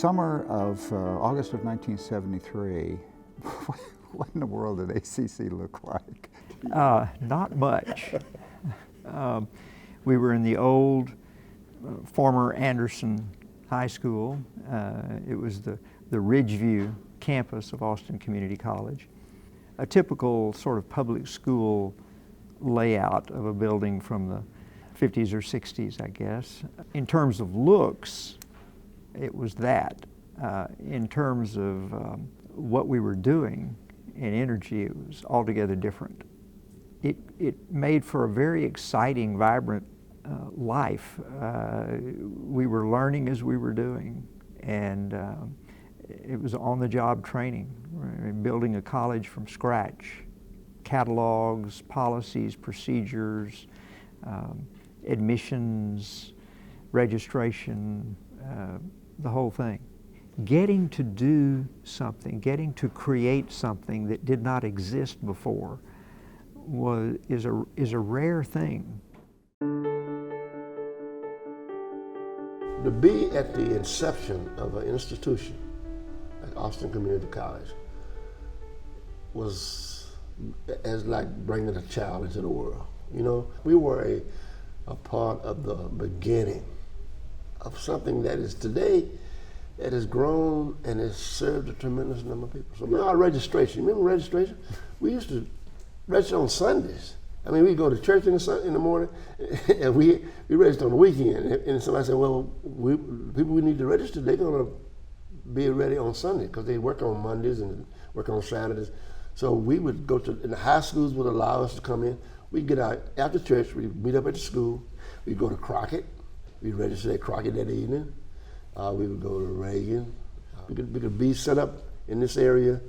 summer of August of 1973, what in the world did ACC look like? Not much. We were in the old former Anderson High School. It was the Ridgeview campus of Austin Community College. A typical sort of public school layout of a building from the 50s or 60s, I guess. In terms of looks, it was that. In terms of what we were doing and energy, it was altogether different. It made for a very exciting, vibrant life. We were learning as we were doing, and it was on-the-job training, right? Building a college from scratch, catalogs, policies, procedures, admissions, registration, the whole thing. Getting to do something, getting to create something that did not exist before is a rare thing. To be at the inception of an institution like Austin Community College was as like bringing a child into the world. You know, we were a part of the beginning of something that is today, that has grown and has served a tremendous number of people. So now our registration, remember registration? We used to register on Sundays. I mean, we go to church in the morning, and we register on the weekend. And somebody said, well, people we need to register, they're gonna be ready on Sunday, because they work on Mondays and work on Saturdays. So we would go to, and the high schools would allow us to come in. We'd get out after church, we'd meet up at the school, we'd go to Crockett, we'd register at Crockett that evening. We would go to Reagan. We could be set up in this area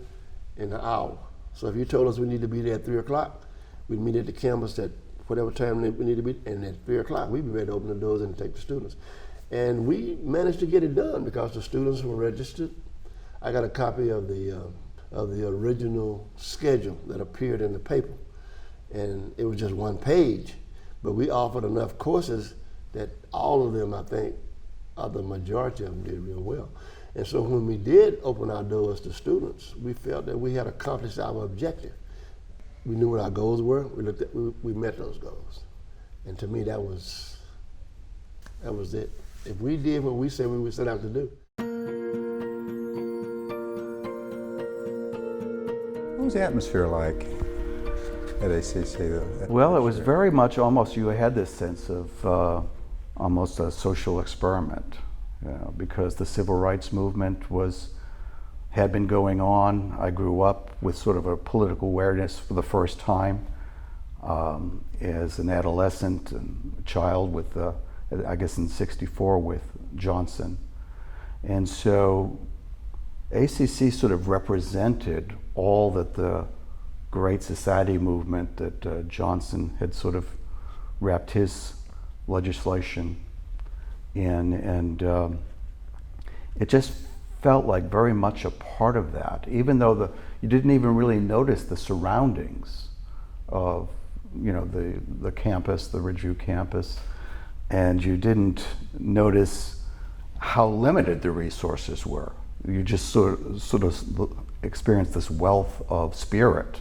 in an hour. So if you told us we need to be there at 3 o'clock, we'd meet at the campus at whatever time we need to be, and at 3 o'clock we'd be ready to open the doors and take the students. And we managed to get it done because the students were registered. I got a copy of the original schedule that appeared in the paper, and it was just one page, but we offered enough courses that all of them, I think, the majority of them did real well. And so when we did open our doors to students, we felt that we had accomplished our objective. We knew what our goals were. We met those goals, and to me that was it. If we did what we said we would set out to do. What was the atmosphere like at ACC though? Well, it was very much almost, you had this sense of almost a social experiment, you know, because the civil rights movement had been going on. I grew up with sort of a political awareness for the first time as an adolescent and a child with, I guess in '64 with Johnson. And so ACC sort of represented all that the Great Society movement that Johnson had sort of wrapped his legislation in, and it just felt like very much a part of that, even though you didn't even really notice the surroundings of, you know, the campus, the Ridgeview campus, and you didn't notice how limited the resources were. You just sort of experienced this wealth of spirit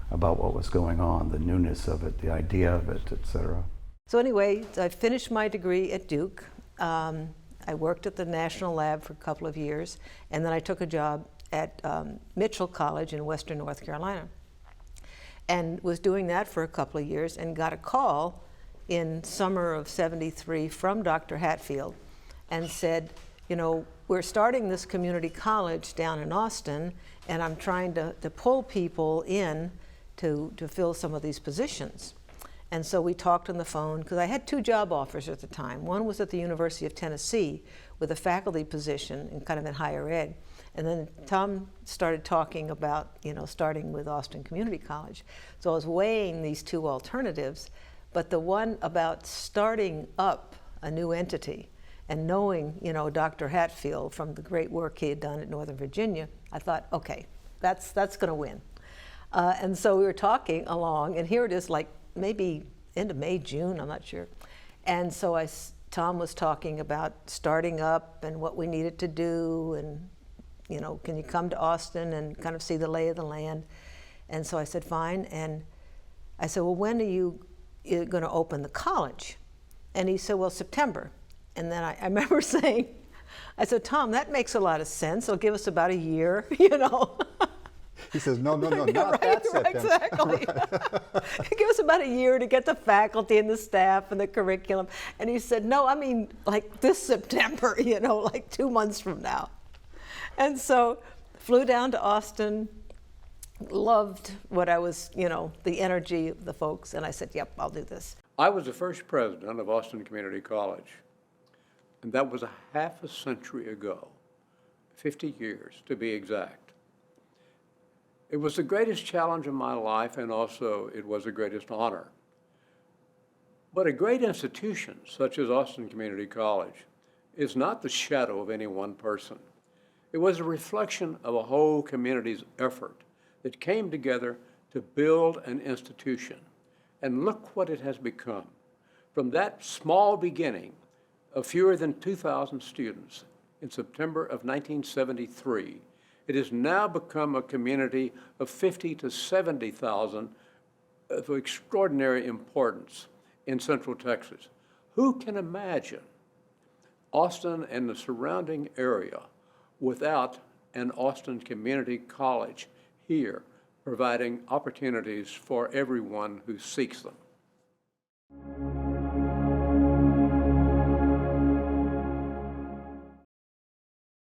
about what was going on, the newness of it, the idea of it, etc. So anyway, I finished my degree at Duke. I worked at the National Lab for a couple of years, and then I took a job at Mitchell College in Western North Carolina, and was doing that for a couple of years, and got a call in summer of '73 from Dr. Hatfield, and said, you know, we're starting this community college down in Austin, and I'm trying to pull people in to fill some of these positions. And so we talked on the phone, because I had 2 job offers at the time. One was at the University of Tennessee with a faculty position in kind of in higher ed. And then Tom started talking about, you know, starting with Austin Community College. So I was weighing these 2 alternatives, but the one about starting up a new entity and knowing, you know, Dr. Hatfield from the great work he had done at Northern Virginia, I thought, okay, that's gonna win. And so we were talking along, and here it is, like maybe end of May, June, I'm not sure. And so I Tom was talking about starting up and what we needed to do, and can you come to Austin and kind of see the lay of the land? And so I said, fine. And I said, well, when are you going to open the college? And he said, well, September. And then I remember saying, I said, Tom, that makes a lot of sense. It'll give us about a year, He says, no, not right, that September. Exactly. Give us about a year to get the faculty and the staff and the curriculum. And he said, no, I mean like this September, like 2 months from now. And so flew down to Austin, loved what I was, the energy of the folks. And I said, yep, I'll do this. I was the first president of Austin Community College, and that was a half a century ago, 50 years to be exact. It was the greatest challenge of my life, and also it was the greatest honor. But a great institution such as Austin Community College is not the shadow of any one person. It was a reflection of a whole community's effort that came together to build an institution. And look what it has become. From that small beginning of fewer than 2,000 students in September of 1973, it has now become a community of 50 to 70,000 of extraordinary importance in Central Texas. Who can imagine Austin and the surrounding area without an Austin Community College here, providing opportunities for everyone who seeks them?